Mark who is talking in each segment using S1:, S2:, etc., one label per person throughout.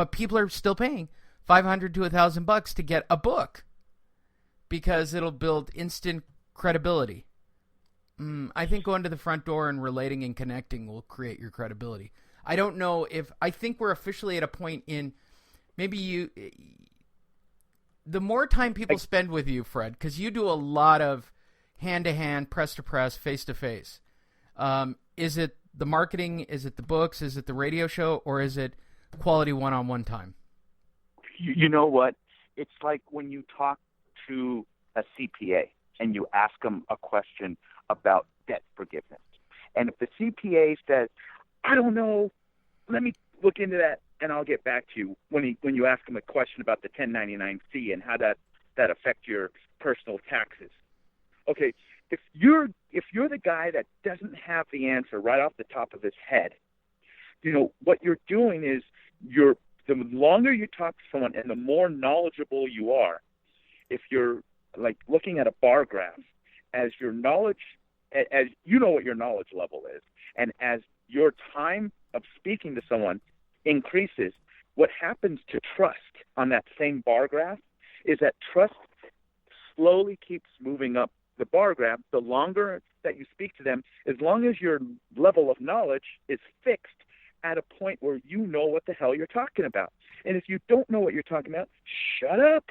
S1: but people are still paying $500 to $1,000 to get a book because it'll build instant credibility. I think going to the front door and relating and connecting will create your credibility. I don't know if I think we're officially at a point in maybe the more time people spend with you, Fred, because you do a lot of hand-to-hand, press-to-press, face-to-face. Is it the marketing? Is it the books? Is it the radio show? Or is it quality one-on-one time?
S2: You know what? It's like when you talk to a CPA and you ask them a question about debt forgiveness. And if the CPA says, I don't know, let me look into that and I'll get back to you, when you ask them a question about the 1099-C and how that affects your personal taxes. Okay, if you're the guy that doesn't have the answer right off the top of his head, what you're doing is the longer you talk to someone and the more knowledgeable you are, if you're like looking at a bar graph, as your knowledge, as you know what your knowledge level is, and as your time of speaking to someone increases, what happens to trust on that same bar graph is that trust slowly keeps moving up the bar graph. The longer that you speak to them, as long as your level of knowledge is fixed at a point where you know what the hell you're talking about. And if you don't know what you're talking about, shut up.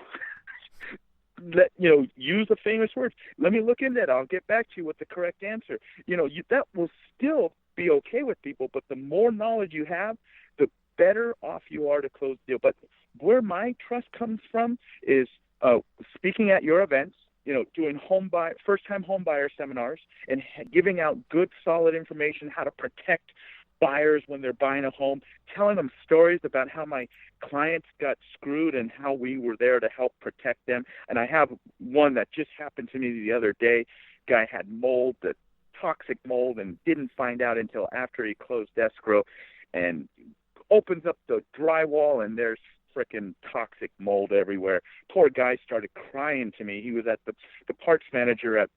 S2: Use the famous words. Let me look into it. I'll get back to you with the correct answer. That will still be okay with people, but the more knowledge you have, the better off you are to close the deal. But where my trust comes from is speaking at your events, doing first-time home buyer seminars and giving out good, solid information, how to protect buyers when they're buying a home, telling them stories about how my clients got screwed and how we were there to help protect them. And I have one that just happened to me the other day. Guy had mold, the toxic mold, and didn't find out until after he closed escrow, and opens up the drywall and there's frickin' toxic mold everywhere. Poor guy started crying to me. He was at the parts manager at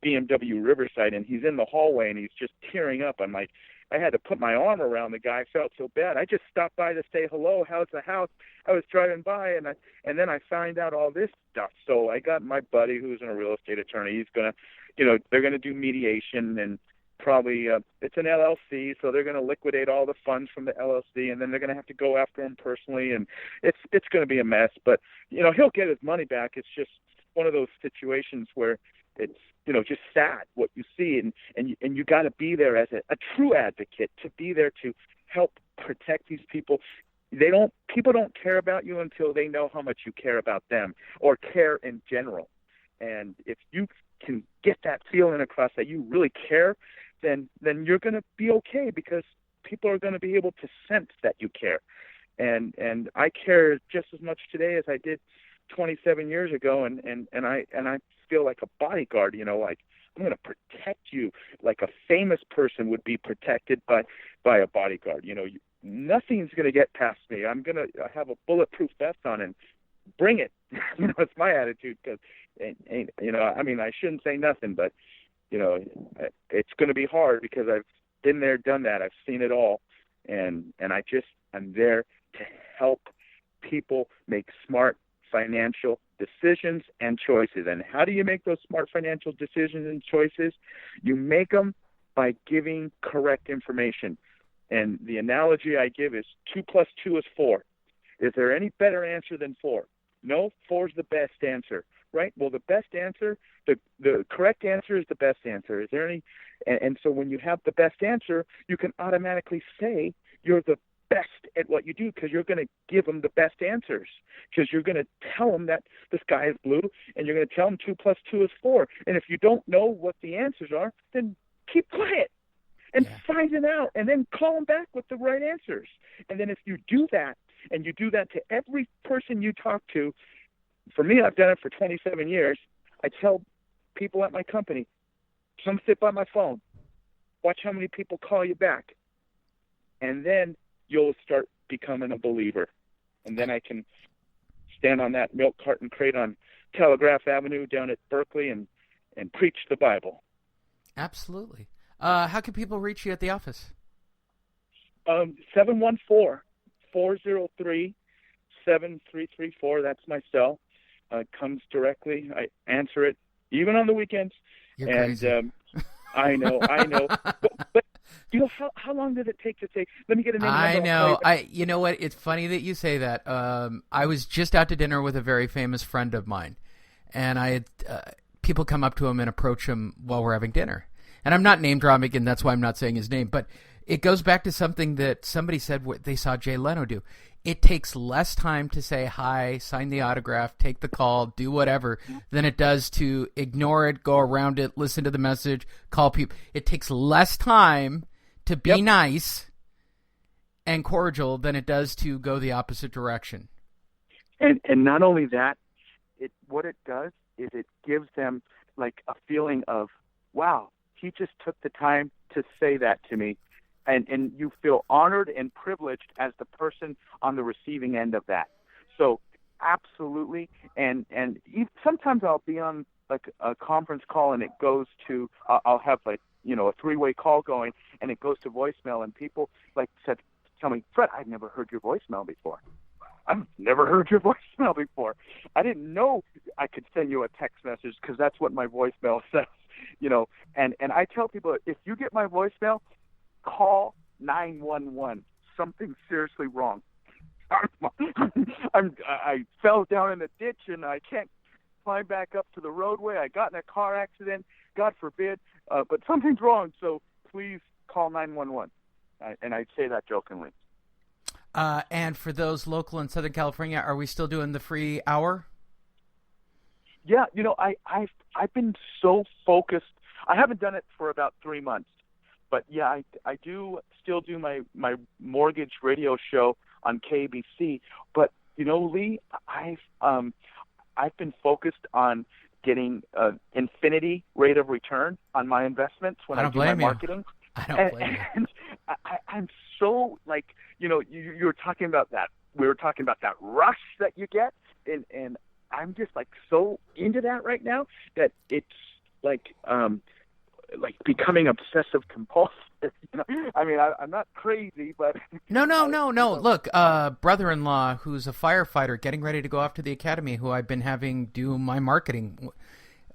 S2: BMW Riverside, and he's in the hallway and he's just tearing up. I'm like, I had to put my arm around the guy. I felt so bad. I just stopped by to say hello. How's the house? I was driving by, and then I found out all this stuff. So I got my buddy who's a real estate attorney. He's gonna, they're gonna do mediation, and probably it's an LLC, so they're gonna liquidate all the funds from the LLC, and then they're gonna have to go after him personally, and it's gonna be a mess. But he'll get his money back. It's just one of those situations where it's just sad what you see, and you got to be there as a true advocate, to be there to help protect these people. People don't care about you until they know how much you care about them or care in general. And if you can get that feeling across that you really care, then you're going to be okay, because people are going to be able to sense that you care. And I care just as much today as I did 27 years ago, and I feel like a bodyguard, like I'm going to protect you like a famous person would be protected by a bodyguard. Nothing's going to get past me. I'm going to have a bulletproof vest on and bring it. It's my attitude, because, I shouldn't say nothing, but, it's going to be hard because I've been there, done that. I've seen it all. And I'm there to help people make smart financial decisions and choices. And how do you make those smart financial decisions and choices? You make them by giving correct information. And the analogy I give is 2 + 2 is 4. Is there any better answer than 4? No, 4 is the best answer, right? Well, the best answer, the correct answer is the best answer. Is there any? And so when you have the best answer, you can automatically say you're the best at what you do, because you're going to give them the best answers, because you're going to tell them that the sky is blue, and you're going to tell them 2 + 2 is 4. And if you don't know what the answers are, then keep quiet and find it out, and then call them back with the right answers. And then if you do that, and you do that to every person you talk to, for me, I've done it for 27 years. I tell people at my company, come sit by my phone, watch how many people call you back, and then you'll start becoming a believer. And then I can stand on that milk carton crate on Telegraph Avenue down at Berkeley and preach the Bible.
S1: Absolutely. How can people reach you at the office?
S2: 714-403-8255. 877-334. That's my cell. Comes directly. I answer it, even on the weekends.
S1: You're
S2: and
S1: crazy.
S2: I know. But you know, how long did it take to say, let me get a name and
S1: I
S2: number, I'll call
S1: know.
S2: you back?
S1: You know what? It's funny that you say that. I was just out to dinner with a very famous friend of mine, and I had people come up to him and approach him while we're having dinner. And I'm not name dropping, and that's why I'm not saying his name. But it goes back to something that somebody said what they saw Jay Leno do. It takes less time to say hi, sign the autograph, take the call, do whatever, than it does to ignore it, go around it, listen to the message, call people. It takes less time to be nice and cordial than it does to go the opposite direction.
S2: And not only that, what it does is it gives them like a feeling of, wow, he just took the time to say that to me. And you feel honored and privileged as the person on the receiving end of that. So absolutely. And sometimes I'll be on like a conference call and it goes to, I'll have like, you know, a three-way call going and it goes to voicemail and people like tell me, Fred, I've never heard your voicemail before. I've never heard your voicemail before. I didn't know I could send you a text message because that's what my voicemail says, you know. And I tell people, if you get my voicemail, call 911. Something seriously wrong. I fell down in a ditch and I can't climb back up to the roadway. I got in a car accident, God forbid, but something's wrong. So please call 911. And I say that jokingly.
S1: And for those local in Southern California, are we still doing the free hour?
S2: Yeah, you know, I've been so focused. I haven't done it for about 3 months. But yeah, I do still do my mortgage radio show on KBC. But you know, Lee, I've been focused on getting an infinity rate of return on my investments when I do my marketing.
S1: I don't blame you.
S2: And I'm so like, you know, you were talking about that. We were talking about that rush that you get, and I'm just like so into that right now that it's like becoming obsessive compulsive. You know? I mean, I'm not crazy, but
S1: no. Look, brother-in-law who's a firefighter getting ready to go off to the academy, who I've been having do my marketing.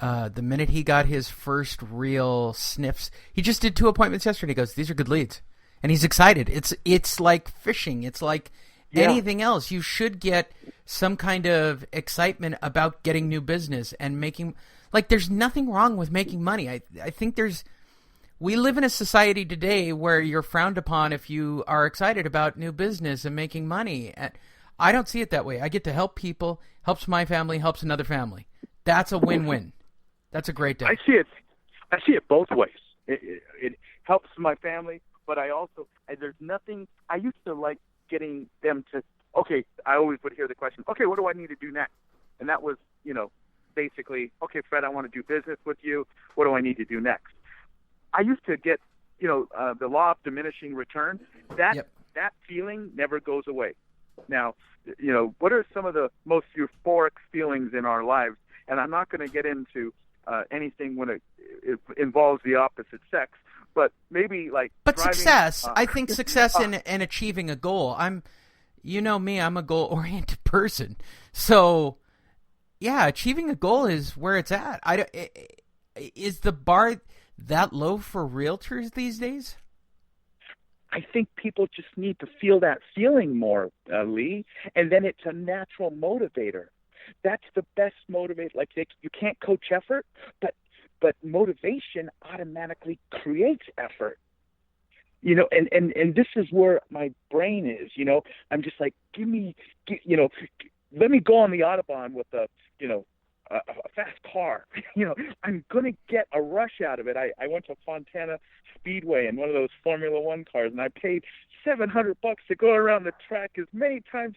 S1: The minute he got his first real sniffs, he just did 2 appointments yesterday. He goes, "These are good leads," and he's excited. It's like fishing. It's like anything else. You should get some kind of excitement about getting new business and making. Like, there's nothing wrong with making money. I think we live in a society today where you're frowned upon if you are excited about new business and making money. And I don't see it that way. I get to help people, helps my family, helps another family. That's a win-win. That's a great day.
S2: I see it both ways. It helps my family, but I also, there's nothing, I used to like getting them to, okay, I always would hear the question, okay, what do I need to do next? And that was, you know, basically, okay, Fred, I want to do business with you. What do I need to do next? I used to get, you know, the law of diminishing return. That feeling never goes away. Now, you know, what are some of the most euphoric feelings in our lives? And I'm not going to get into anything when it involves the opposite sex, but maybe like. But driving,
S1: success, I think success in achieving a goal. You know me, I'm a goal-oriented person, so. Yeah, achieving a goal is where it's at. Is the bar that low for realtors these days?
S2: I think people just need to feel that feeling more, Lee, and then it's a natural motivator. That's the best motivator. Like you can't coach effort, but motivation automatically creates effort. You know, and this is where my brain is. You know, I'm just like, let me go on the Autobahn with a fast car. You know, I'm going to get a rush out of it. I went to Fontana Speedway in one of those Formula One cars, and I paid $700 to go around the track as many times,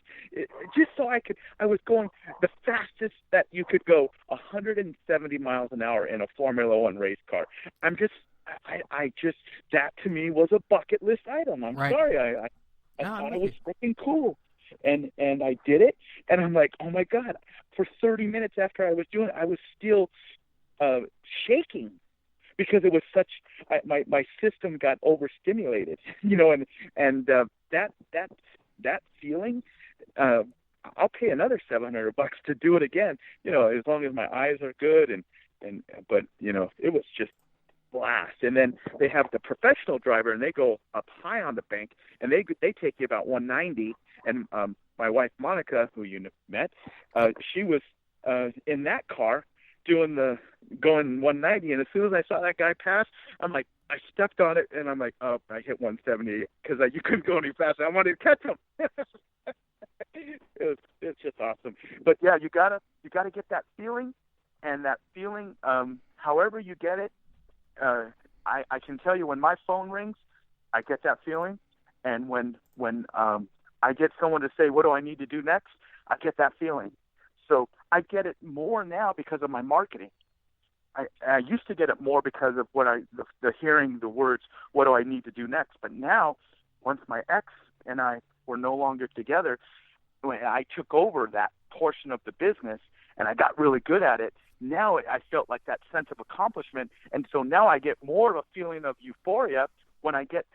S2: just so I was going the fastest that you could go, 170 miles an hour in a Formula One race car. I just, that to me was a bucket list item. I'm sorry. I thought it was freaking cool. And I did it, and I'm like, oh my God! For 30 minutes after I was doing it, I was still shaking because it was my system got overstimulated, you know, and that feeling I'll pay another $700 to do it again, as long as my eyes are good. But it was just blast. And then they have the professional driver, and they go up high on the bank, and they take you about 190. And my wife Monica, who you met, she was in that car going 190. And as soon as I saw that guy pass, I'm like, I stepped on it, and I'm like, oh, I hit 170 because you couldn't go any faster. I wanted to catch him. It's just awesome. But yeah, you gotta get that feeling, and that feeling, however you get it. I can tell you when my phone rings, I get that feeling, and when I get someone to say, what do I need to do next, I get that feeling. So I get it more now because of my marketing. I used to get it more because of the hearing the words, what do I need to do next? But now, once my ex and I were no longer together, when I took over that portion of the business and I got really good at it, now I felt like that sense of accomplishment. And so now I get more of a feeling of euphoria when I get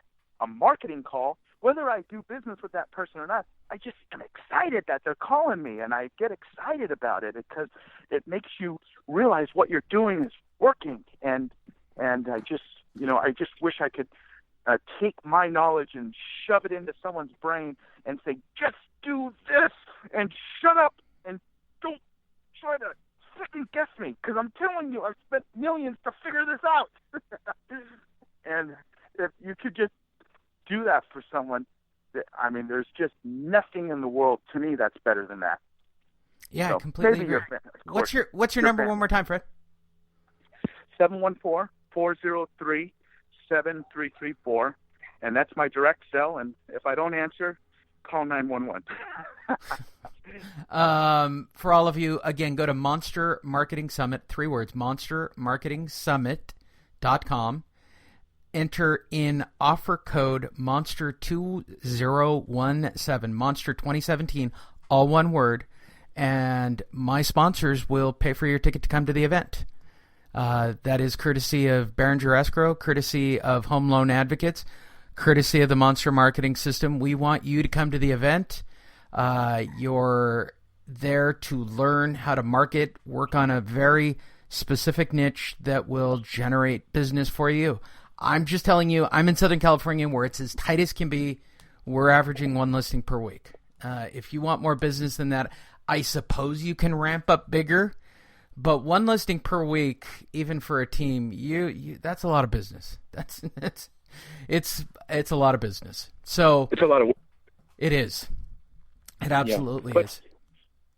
S2: a marketing call, whether I do business with that person or not. I just am excited that they're calling me, and I get excited about it because it makes you realize what you're doing is working. And I just wish I could take my knowledge and shove it into someone's brain and say, just do this and shut up and don't try to second guess me, because I'm telling you, I've spent millions to figure this out. And if you could just do that for someone, there's just nothing in the world to me that's better than that.
S1: Yeah, I completely agree. What's your number one more time, Fred?
S2: 714-403-7334, and that's my direct cell. And if I don't answer, call 911.
S1: For all of you, again, go to Monster Marketing Summit, 3 words, monstermarketingsummit.com. Enter in offer code Monster2017, Monster 2017, all one word, and my sponsors will pay for your ticket to come to the event. That is courtesy of Behringer Escrow, courtesy of Home Loan Advocates, courtesy of the Monster Marketing System. We want you to come to the event. You're there to learn how to market, work on a very specific niche that will generate business for you. I'm just telling you, I'm in Southern California where it's as tight as can be. We're averaging 1 listing per week. If you want more business than that, I suppose you can ramp up bigger. But 1 listing per week, even for a team, that's a lot of business. It's a lot of business. So
S2: it's a lot of work.
S1: It is. It absolutely is.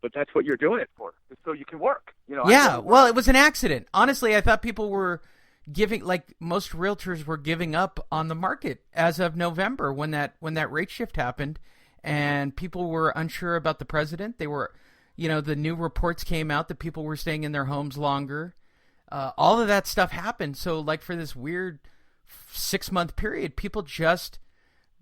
S2: But that's what you're doing it for, so you can work.
S1: Yeah. Well, it was an accident. Honestly, I thought people were giving, like most realtors were giving up on the market as of November when that rate shift happened, and people were unsure about the president. They were, the new reports came out that people were staying in their homes longer. All of that stuff happened. So like for this weird 6-month period,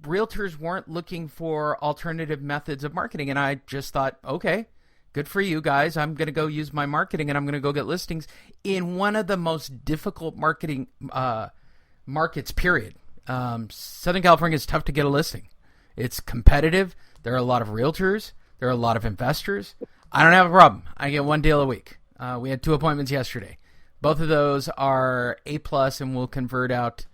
S1: realtors weren't looking for alternative methods of marketing. And I just thought, okay, good for you guys. I'm going to go use my marketing, and I'm going to go get listings in one of the most difficult marketing markets, period. Southern California is tough to get a listing. It's competitive. There are a lot of realtors. There are a lot of investors. I don't have a problem. I get 1 deal a week. We had 2 appointments yesterday. Both of those are A+ and will convert out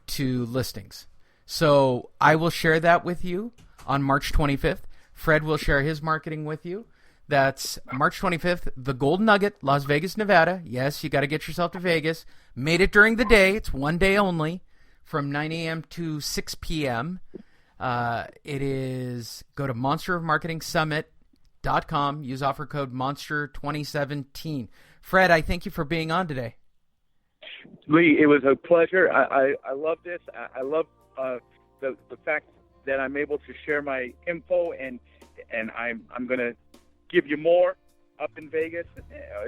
S1: to listings. So I will share that with you on March 25th. Fred will share his marketing with you. That's March 25th, the Golden Nugget, Las Vegas, Nevada. Yes, you got to get yourself to Vegas. Made it during the day. It's 1 day only from 9 a.m. to 6 p.m. Go to monstermarketingsummit.com. Use offer code Monster2017. Fred, I thank you for being on today.
S2: Lee, it was a pleasure. I love this. I love the fact that I'm able to share my info, and I'm going to give you more up in Vegas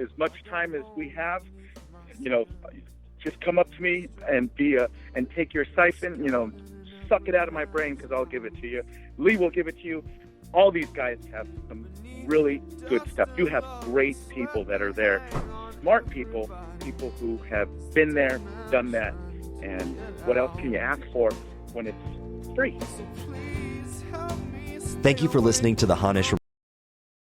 S2: as much time as we have. Just come up to me and and take your siphon, suck it out of my brain, because I'll give it to you. Lee will give it to you. All these guys have some really good stuff. You have great people that are there, smart people who have been there, done that, and what else can you ask for when it's free?
S3: Thank you for listening to the Hanish